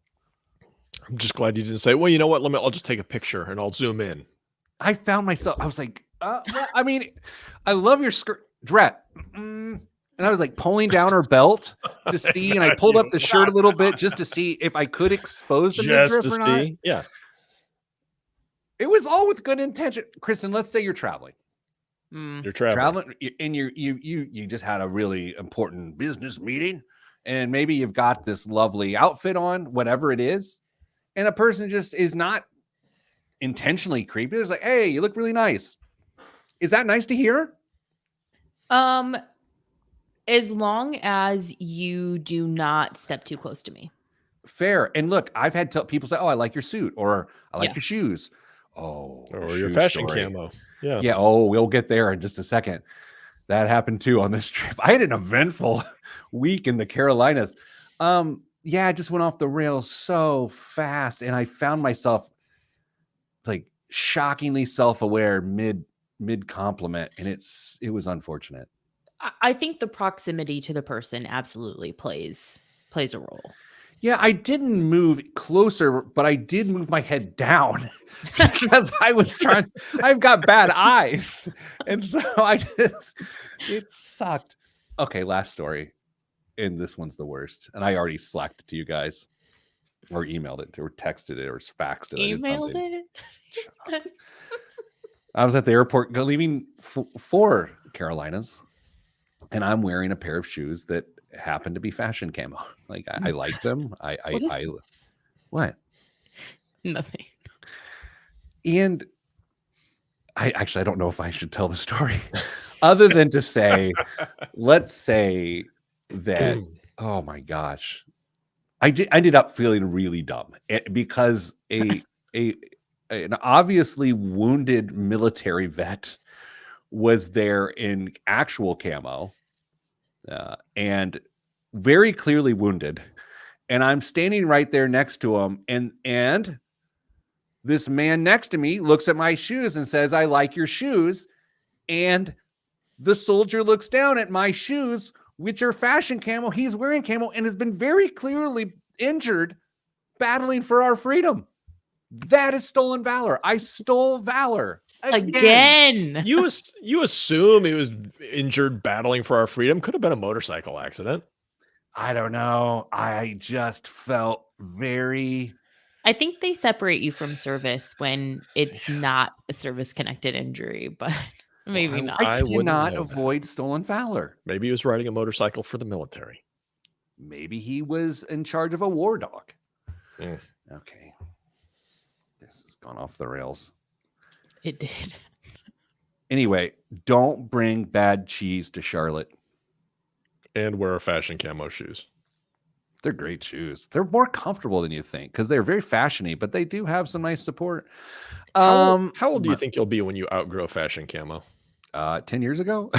I'm just glad you didn't say, well, you know what? I'll just take a picture and I'll zoom in. I found myself, I was like, well, I mean, I love your skirt. Dret, and I was like pulling down her belt to see, and I God, pulled you up the shirt a little bit just to see if I could expose the midriff just to or not. see. Yeah. It was all with good intention. Kristen, let's say you're traveling. You're traveling. And you just had a really important business meeting, and maybe you've got this lovely outfit on, whatever it is, and a person just is not intentionally creepy. It's like, hey, you look really nice. Is that nice to hear? As long as you do not step too close to me. Fair. And look, I've had people say, oh, I like your suit, or I like Yeah. your shoes. Oh, a Or your shoe fashion story. camo. Yeah. Yeah. Oh, we'll get there in just a second. That happened too on this trip. I had an eventful week in the Carolinas. Yeah, I just went off the rails so fast, and I found myself like shockingly self-aware mid compliment, and it was unfortunate. I think the proximity to the person absolutely plays a role. Yeah, I didn't move closer, but I did move my head down because I've got bad eyes. And so it sucked. Okay, last story. And this one's the worst. And I already slacked it to you guys, or emailed it, or texted it, or faxed it. Emailed it. I was at the airport leaving for Carolinas, and I'm wearing a pair of shoes that happen to be fashion camo. Like I like them. What? Nothing. And I don't know if I should tell the story other than to say, let's say that, oh my gosh, I ended up feeling really dumb because an obviously wounded military vet was there in actual camo, and very clearly wounded. And I'm standing right there next to him, and this man next to me looks at my shoes and says, I like your shoes. And the soldier looks down at my shoes, which are fashion camo. He's wearing camo and has been very clearly injured battling for our freedom. That is stolen valor. I stole valor. Again. You assume he was injured battling for our freedom. Could have been a motorcycle accident. I don't know. I just felt very... I think they separate you from service when it's not a service-connected injury, but maybe not. I wouldn't cannot know avoid stolen valor. Maybe he was riding a motorcycle for the military. Maybe he was in charge of a war dog. Mm. Okay. This has gone off the rails. It did. Anyway, don't bring bad cheese to Charlotte. And wear fashion camo shoes. They're great shoes. They're more comfortable than you think because they're very fashiony, but they do have some nice support. How old do you think you'll be when you outgrow fashion camo? 10 years ago.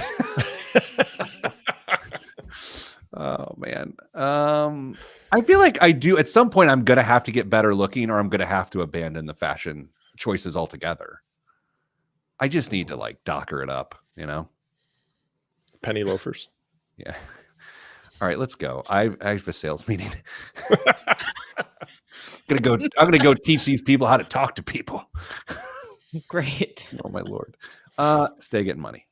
Oh man. I feel like I do at some point I'm gonna have to get better looking, or I'm gonna have to abandon the fashion choices altogether. I just need to like docker it up, you know? Penny loafers. Yeah. All right, let's go. I have a sales meeting. I'm gonna go teach these people how to talk to people. Great. Oh my Lord. Stay getting money.